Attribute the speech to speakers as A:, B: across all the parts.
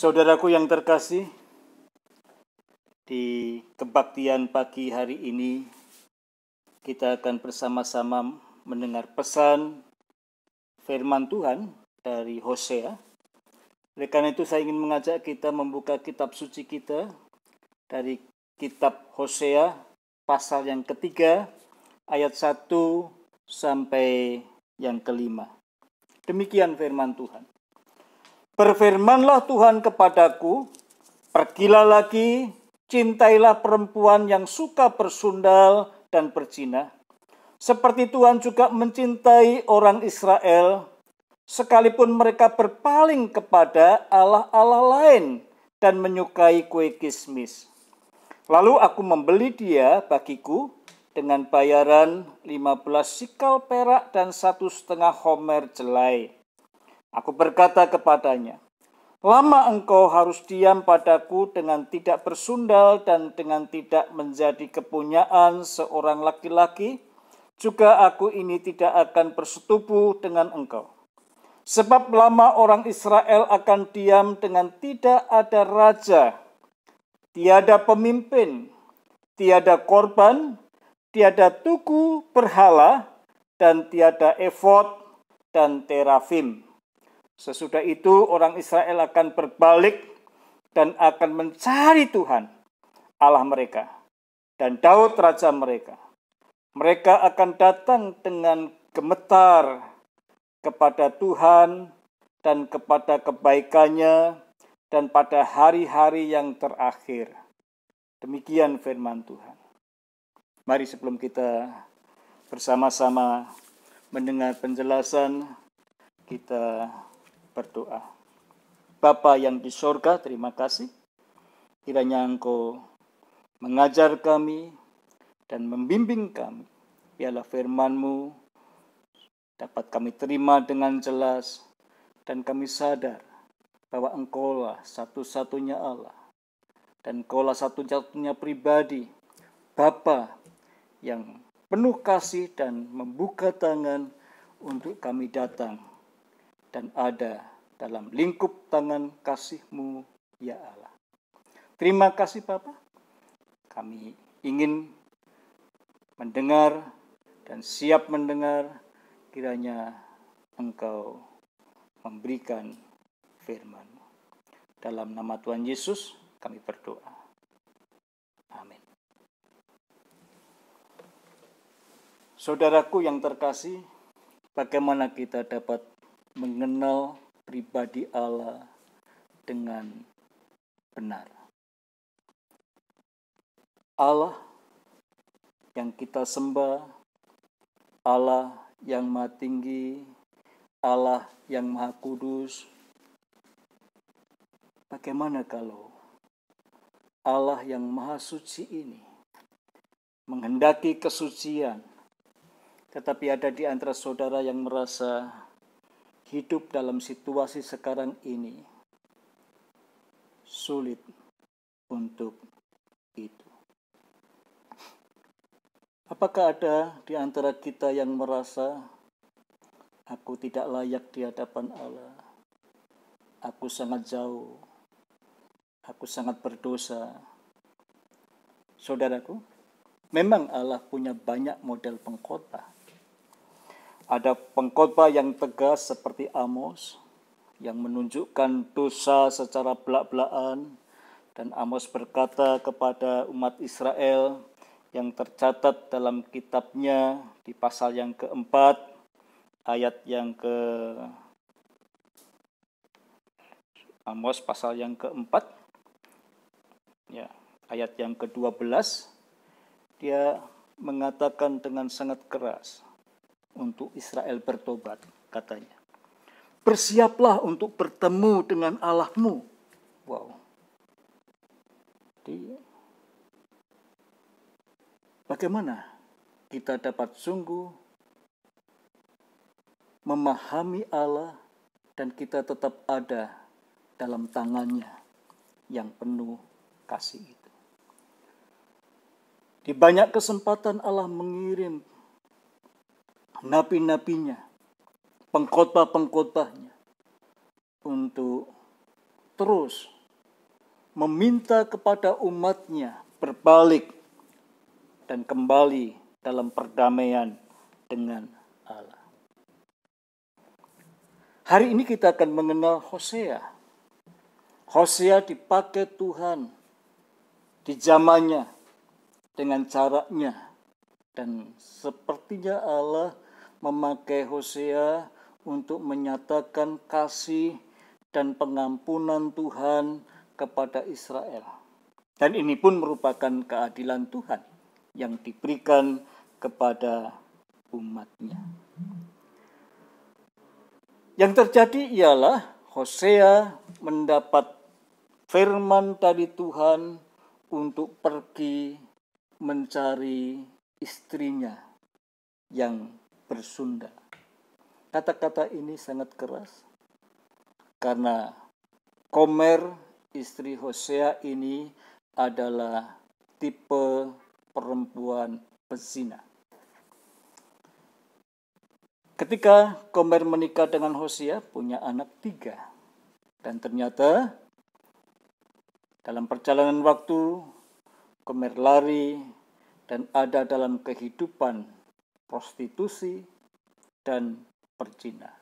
A: Saudaraku yang terkasih, di kebaktian pagi hari ini kita akan bersama-sama mendengar pesan firman Tuhan dari Hosea. Oleh karena itu saya ingin mengajak kita membuka kitab suci kita dari kitab Hosea pasal yang ketiga ayat 1 sampai yang kelima. Demikian firman Tuhan. Berfirmanlah Tuhan kepadaku, pergilah lagi, cintailah perempuan yang suka bersundal dan berzina. Seperti Tuhan juga mencintai orang Israel, sekalipun mereka berpaling kepada allah-allah lain dan menyukai kue kismis. Lalu aku membeli dia bagiku dengan bayaran 15 sikal perak dan 1,5 homer jelai. Aku berkata kepadanya, lama engkau harus diam padaku dengan tidak bersundal dan dengan tidak menjadi kepunyaan seorang laki-laki, juga aku ini tidak akan bersetubuh dengan engkau. Sebab lama orang Israel akan diam dengan tidak ada raja, tiada pemimpin, tiada korban, tiada tugu berhala, dan tiada efod dan terafim. Sesudah itu orang Israel akan berbalik dan akan mencari Tuhan Allah mereka dan Daud raja mereka. Mereka akan datang dengan gemetar kepada Tuhan dan kepada kebaikannya dan pada hari-hari yang terakhir. Demikian firman Tuhan. Mari sebelum kita bersama-sama mendengar penjelasan, kita berdoa. Bapa yang di sorga, terima kasih. Kiranya Engkau mengajar kami dan membimbing kami. Biarlah firman-Mu dapat kami terima dengan jelas dan kami sadar bahwa Engkaulah satu-satunya Allah dan Engkaulah satu-satunya pribadi, Bapa yang penuh kasih dan membuka tangan untuk kami datang dan ada dalam lingkup tangan kasih-Mu, ya Allah. Terima kasih Bapa. Kami ingin mendengar dan siap mendengar, kiranya Engkau memberikan firman-Mu. Dalam nama Tuhan Yesus kami berdoa. Amin. Saudaraku yang terkasih, bagaimana kita dapat mengenal pribadi Allah dengan benar? Allah yang kita sembah, Allah yang Maha Tinggi, Allah yang Maha Kudus. Bagaimana kalau Allah yang Maha Suci ini menghendaki kesucian, tetapi ada di antara saudara yang merasa hidup dalam situasi sekarang ini sulit untuk itu. Apakah ada di antara kita yang merasa aku tidak layak di hadapan Allah? Aku sangat jauh. Aku sangat berdosa. Saudaraku, memang Allah punya banyak model pengkhotbah. Ada pengkhotbah yang tegas seperti Amos, yang menunjukkan dosa secara belak-belakan, dan Amos berkata kepada umat Israel yang tercatat dalam kitabnya di pasal yang keempat, ayat yang Amos pasal yang keempat, ya, ayat yang ke-12, dia mengatakan dengan sangat keras untuk Israel bertobat, katanya. Bersiaplah untuk bertemu dengan Allahmu. Wow. Jadi, bagaimana kita dapat sungguh memahami Allah dan kita tetap ada dalam tangannya yang penuh kasih itu. Di banyak kesempatan Allah mengirim nabi-nabinya, pengkhotbah-pengkhotbahnya untuk terus meminta kepada umatnya berbalik dan kembali dalam perdamaian dengan Allah. Hari ini kita akan mengenal Hosea. Hosea dipakai Tuhan di zamannya dengan caranya. Dan sepertinya Allah memakai Hosea untuk menyatakan kasih dan pengampunan Tuhan kepada Israel. Dan ini pun merupakan keadilan Tuhan yang diberikan kepada umatnya. Yang terjadi ialah Hosea mendapat firman dari Tuhan untuk pergi mencari istrinya yang bersunda. Kata-kata ini sangat keras karena Gomer, istri Hosea ini adalah tipe perempuan pezina. Ketika Gomer menikah dengan Hosea, punya anak 3. Dan ternyata dalam perjalanan waktu, Gomer lari dan ada dalam kehidupan prostitusi dan perzinahan.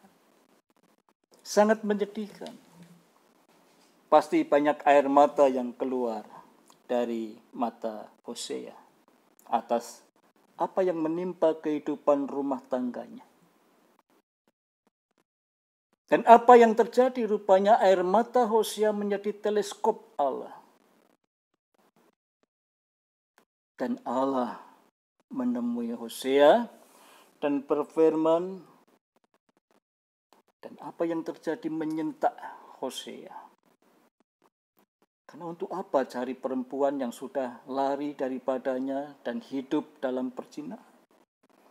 A: Sangat menyedihkan. Pasti banyak air mata yang keluar dari mata Hosea atas apa yang menimpa kehidupan rumah tangganya. Dan apa yang terjadi, rupanya air mata Hosea menjadi teleskop Allah. Dan Allah menemui Hosea dan berfirman, dan apa yang terjadi menyentak Hosea. Karena untuk apa cari perempuan yang sudah lari daripadanya dan hidup dalam perzinahan?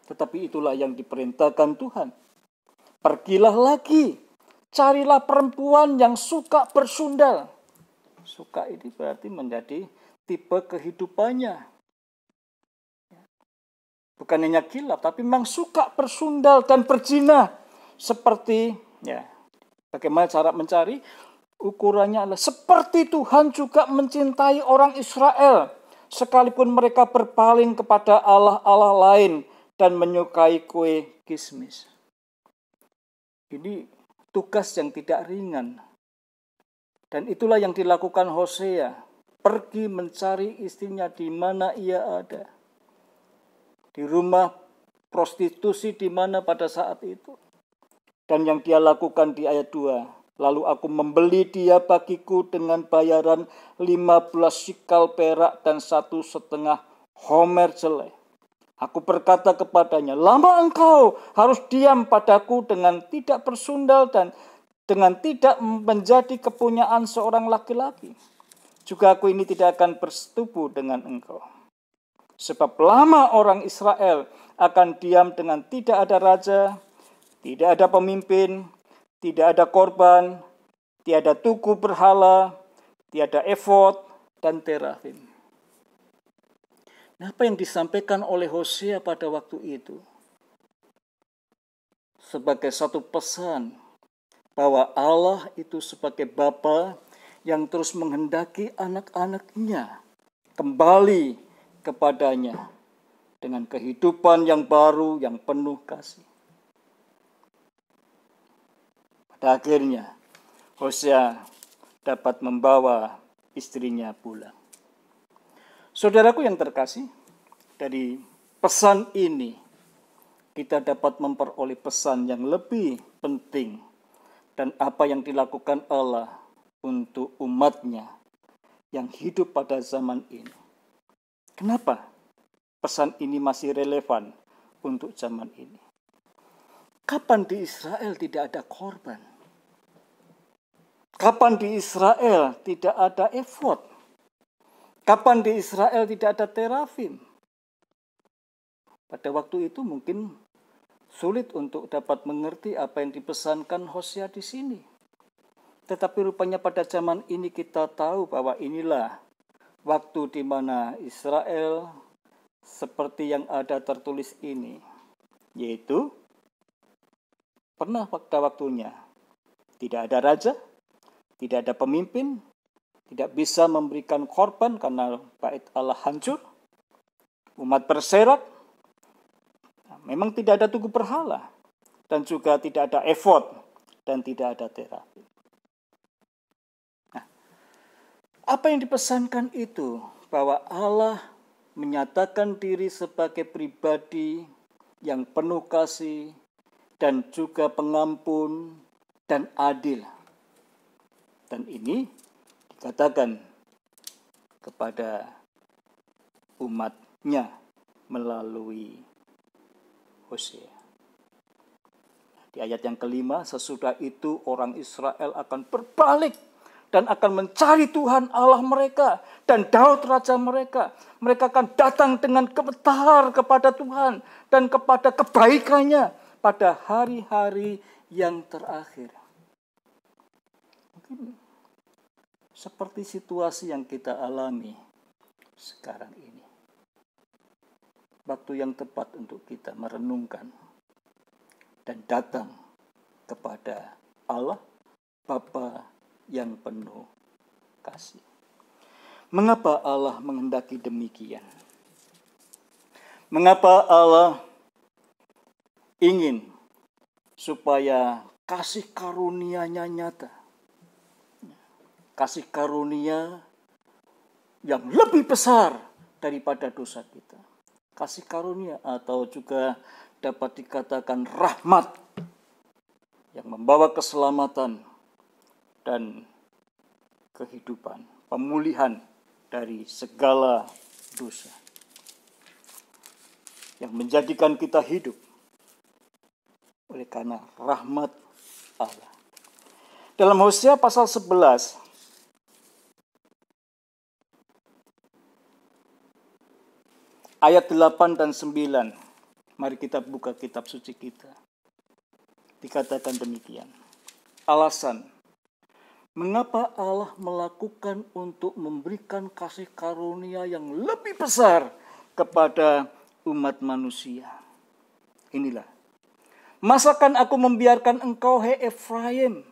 A: Tetapi itulah yang diperintahkan Tuhan. Pergilah lagi, carilah perempuan yang suka bersundal. Suka ini berarti menjadi tipe kehidupannya. Bukan hanya gila, tapi memang suka bersundal dan berzina. Seperti, bagaimana cara mencari? Ukurannya adalah seperti Tuhan juga mencintai orang Israel, sekalipun mereka berpaling kepada Allah-Allah lain dan menyukai kue kismis. Ini tugas yang tidak ringan. Dan itulah yang dilakukan Hosea. Pergi mencari istrinya di mana ia ada. Di rumah prostitusi di mana pada saat itu. Dan yang dia lakukan di ayat 2. Lalu aku membeli dia bagiku dengan bayaran 15 sikal perak dan 1,5 homer jelai. Aku berkata kepadanya, lama engkau harus diam padaku dengan tidak bersundal dan dengan tidak menjadi kepunyaan seorang laki-laki. Juga aku ini tidak akan bersetubuh dengan engkau. Sebab lama orang Israel akan diam dengan tidak ada raja, tidak ada pemimpin, tidak ada korban, tiada tugu berhala, tiada efod dan terafim. Nah, apa yang disampaikan oleh Hosea pada waktu itu? Sebagai satu pesan bahwa Allah itu sebagai Bapa yang terus menghendaki anak-anaknya kembali kepadanya dengan kehidupan yang baru, yang penuh kasih. Pada akhirnya, Hosea dapat membawa istrinya pulang. Saudaraku yang terkasih, dari pesan ini kita dapat memperoleh pesan yang lebih penting dan apa yang dilakukan Allah untuk umatnya yang hidup pada zaman ini. Kenapa pesan ini masih relevan untuk zaman ini? Kapan di Israel tidak ada korban? Kapan di Israel tidak ada efod? Kapan di Israel tidak ada terafim? Pada waktu itu mungkin sulit untuk dapat mengerti apa yang dipesankan Hosea di sini. Tetapi rupanya pada zaman ini kita tahu bahwa inilah waktu di mana Israel seperti yang ada tertulis ini, yaitu pernah pada waktunya tidak ada raja, Tidak ada pemimpin, tidak bisa memberikan korban karena bait Allah hancur. Umat berserak, memang tidak ada tugu berhala, dan juga tidak ada efod, dan tidak ada terapi. Nah, apa yang dipesankan itu? Bahwa Allah menyatakan diri sebagai pribadi yang penuh kasih, dan juga pengampun, dan adil. Dan ini dikatakan kepada umatnya melalui Hosea. Di ayat yang kelima, sesudah itu orang Israel akan berbalik dan akan mencari Tuhan Allah mereka dan Daud raja mereka. Mereka akan datang dengan gemetar kepada Tuhan dan kepada kebaikannya pada hari-hari yang terakhir. Mungkin seperti situasi yang kita alami sekarang ini. Waktu yang tepat untuk kita merenungkan dan datang kepada Allah Bapa yang penuh kasih. Mengapa Allah menghendaki demikian? Mengapa Allah ingin supaya kasih karunia-Nya nyata? Kasih karunia yang lebih besar daripada dosa kita. Kasih karunia atau juga dapat dikatakan rahmat yang membawa keselamatan dan kehidupan, pemulihan dari segala dosa. Yang menjadikan kita hidup oleh karena rahmat Allah. Dalam Hosea pasal 11 ayat 8 dan 9. Mari kita buka kitab suci kita. Dikatakan demikian. Alasan mengapa Allah melakukan untuk memberikan kasih karunia yang lebih besar kepada umat manusia. Inilah. Masakan aku membiarkan engkau, hei Efraim,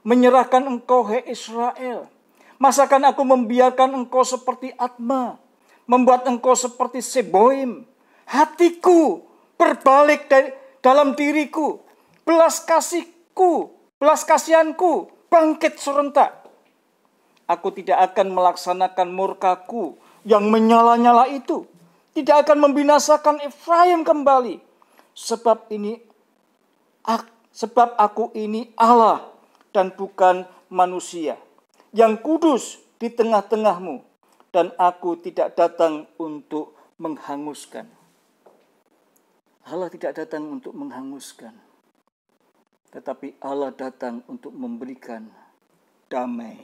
A: menyerahkan engkau, hei Israel. Masakan aku membiarkan engkau seperti Atma, membuat engkau seperti Seboim. Hatiku berbalik dalam diriku. Belas kasihanku bangkit serentak. Aku tidak akan melaksanakan murkaku yang menyala-nyala itu. Tidak akan membinasakan Efraim kembali. Sebab aku ini Allah dan bukan manusia, yang kudus di tengah-tengahmu, dan aku tidak datang untuk menghanguskan. Allah tidak datang untuk menghanguskan, tetapi Allah datang untuk memberikan damai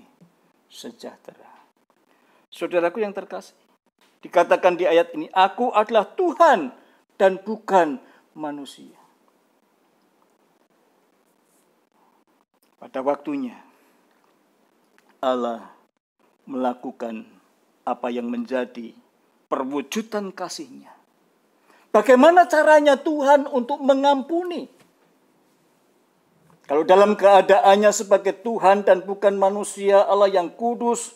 A: sejahtera. Saudaraku yang terkasih, dikatakan di ayat ini, aku adalah Tuhan dan bukan manusia. Pada waktunya, Allah melakukan apa yang menjadi perwujudan kasih-Nya. Bagaimana caranya Tuhan untuk mengampuni? Kalau dalam keadaannya sebagai Tuhan dan bukan manusia, Allah yang kudus,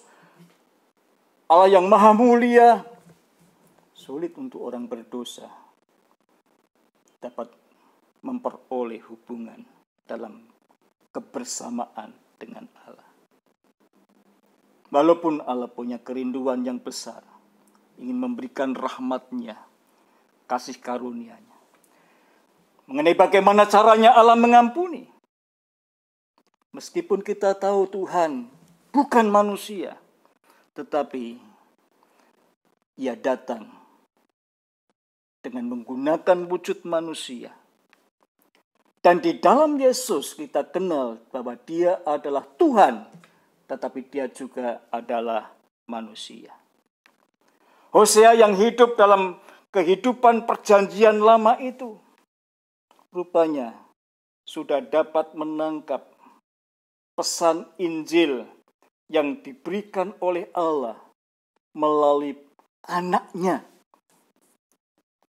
A: Allah yang maha mulia, sulit untuk orang berdosa dapat memperoleh hubungan dalam kebersamaan dengan Allah. Walaupun Allah punya kerinduan yang besar, ingin memberikan rahmat-Nya, kasih karunia-Nya. Mengenai bagaimana caranya Allah mengampuni. Meskipun kita tahu Tuhan bukan manusia, tetapi Ia datang dengan menggunakan wujud manusia. Dan di dalam Yesus kita kenal bahwa Dia adalah Tuhan, tetapi Dia juga adalah manusia. Hosea yang hidup dalam kehidupan perjanjian lama itu rupanya sudah dapat menangkap pesan Injil yang diberikan oleh Allah melalui anak-Nya,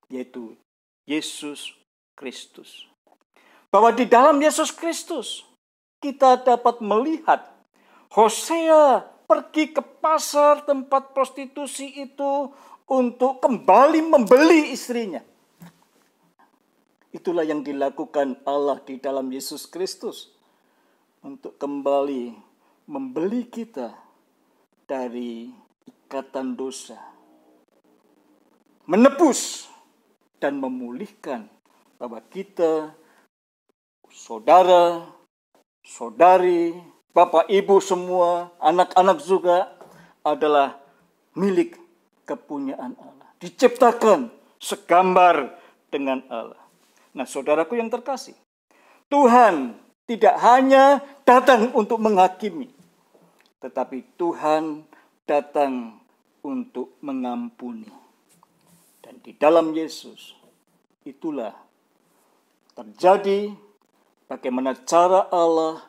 A: yaitu Yesus Kristus. Bahwa di dalam Yesus Kristus kita dapat melihat Hosea pergi ke pasar tempat prostitusi itu untuk kembali membeli istrinya. Itulah yang dilakukan Allah di dalam Yesus Kristus untuk kembali membeli kita dari ikatan dosa, menebus dan memulihkan bahwa kita, saudara, saudari, bapak ibu semua, anak-anak juga adalah milik kepunyaan Allah. Diciptakan segambar dengan Allah. Nah, saudaraku yang terkasih, Tuhan tidak hanya datang untuk menghakimi, tetapi Tuhan datang untuk mengampuni. Dan di dalam Yesus, itulah terjadi bagaimana cara Allah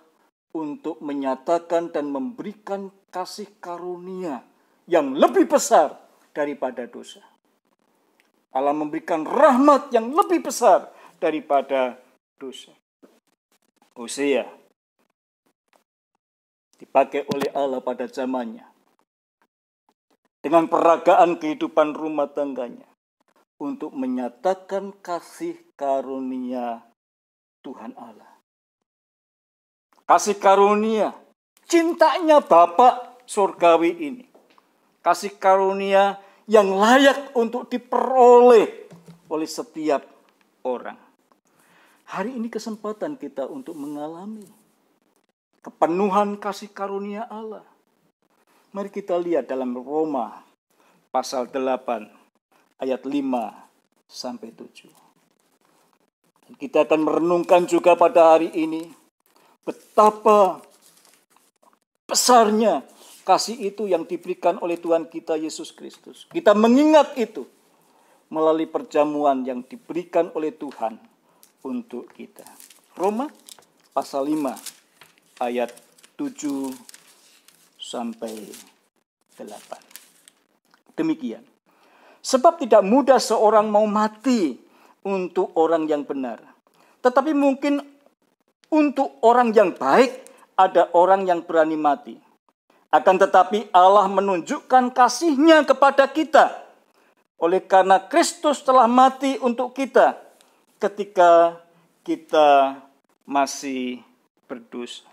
A: untuk menyatakan dan memberikan kasih karunia yang lebih besar daripada dosa. Allah memberikan rahmat yang lebih besar daripada dosa. Hosea dipakai oleh Allah pada zamannya dengan peragaan kehidupan rumah tangganya untuk menyatakan kasih karunia Tuhan Allah. Kasih karunia, cintanya Bapa surgawi ini. Kasih karunia yang layak untuk diperoleh oleh setiap orang. Hari ini kesempatan kita untuk mengalami kepenuhan kasih karunia Allah. Mari kita lihat dalam Roma pasal 8 ayat 5 sampai 7. Kita akan merenungkan juga pada hari ini betapa besarnya kasih itu yang diberikan oleh Tuhan kita Yesus Kristus. Kita mengingat itu melalui perjamuan yang diberikan oleh Tuhan untuk kita. Roma pasal 5 ayat 7 sampai 8. Demikian. Sebab tidak mudah seorang mau mati untuk orang yang benar. Tetapi mungkin untuk orang yang baik ada orang yang berani mati. Akan tetapi Allah menunjukkan kasih-Nya kepada kita. Oleh karena Kristus telah mati untuk kita ketika kita masih berdosa.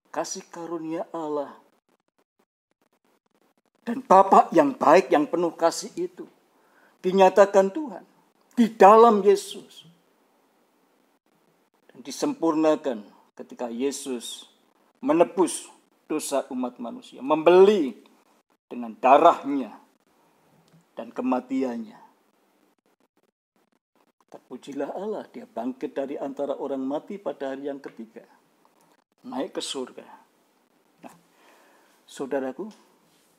A: Kasih karunia Allah dan Bapa yang baik, yang penuh kasih itu dinyatakan Tuhan di dalam Yesus. Dan disempurnakan ketika Yesus menebus dosa umat manusia, membeli dengan darahnya dan kematiannya. Terpujilah Allah, Dia bangkit dari antara orang mati pada hari yang ketiga, naik ke surga. Nah, saudaraku,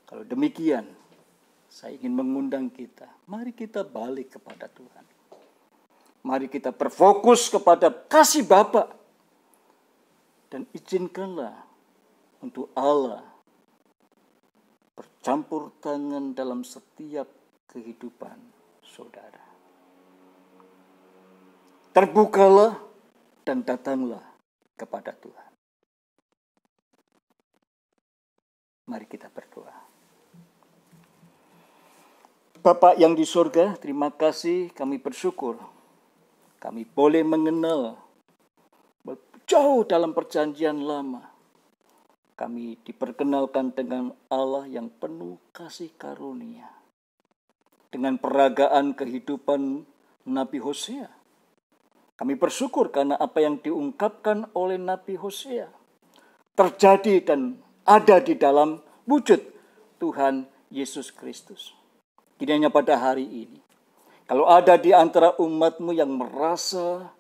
A: kalau demikian, saya ingin mengundang kita, mari kita balik kepada Tuhan. Mari kita berfokus kepada kasih Bapa. Dan izinkanlah untuk Allah bercampur tangan dalam setiap kehidupan saudara. Terbukalah dan datanglah kepada Tuhan. Mari kita berdoa. Bapa yang di surga, terima kasih, kami bersyukur. Kami boleh mengenal jauh dalam perjanjian lama. Kami diperkenalkan dengan Allah yang penuh kasih karunia. Dengan peragaan kehidupan Nabi Hosea. Kami bersyukur karena apa yang diungkapkan oleh Nabi Hosea terjadi dan ada di dalam wujud Tuhan Yesus Kristus. Kiranya pada hari ini, kalau ada di antara umat-Mu yang merasa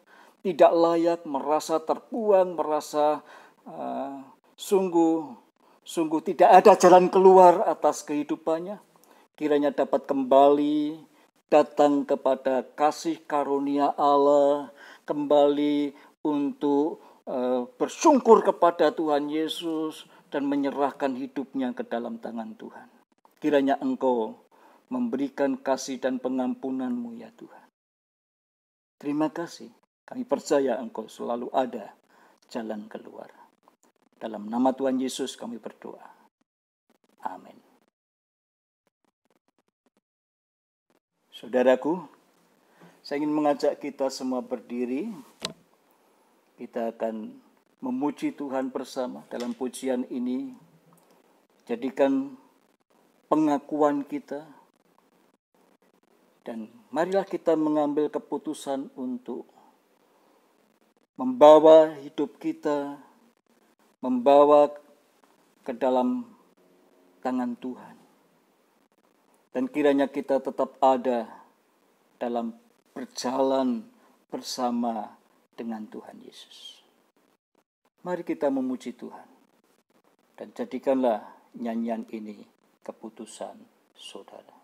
A: tidak layak, merasa terbuang, merasa sungguh tidak ada jalan keluar atas kehidupannya, kiranya dapat kembali datang kepada kasih karunia Allah, kembali untuk bersyukur kepada Tuhan Yesus dan menyerahkan hidupnya ke dalam tangan Tuhan. Kiranya Engkau memberikan kasih dan pengampunan-Mu ya Tuhan. Terima kasih. Kami percaya Engkau selalu ada jalan keluar. Dalam nama Tuhan Yesus kami berdoa. Amin. Saudaraku, saya ingin mengajak kita semua berdiri. Kita akan memuji Tuhan bersama dalam pujian ini. Jadikan pengakuan kita. Dan marilah kita mengambil keputusan untuk membawa hidup kita, membawa ke dalam tangan Tuhan. Dan kiranya kita tetap ada dalam berjalan bersama dengan Tuhan Yesus. Mari kita memuji Tuhan. Dan jadikanlah nyanyian ini keputusan saudara.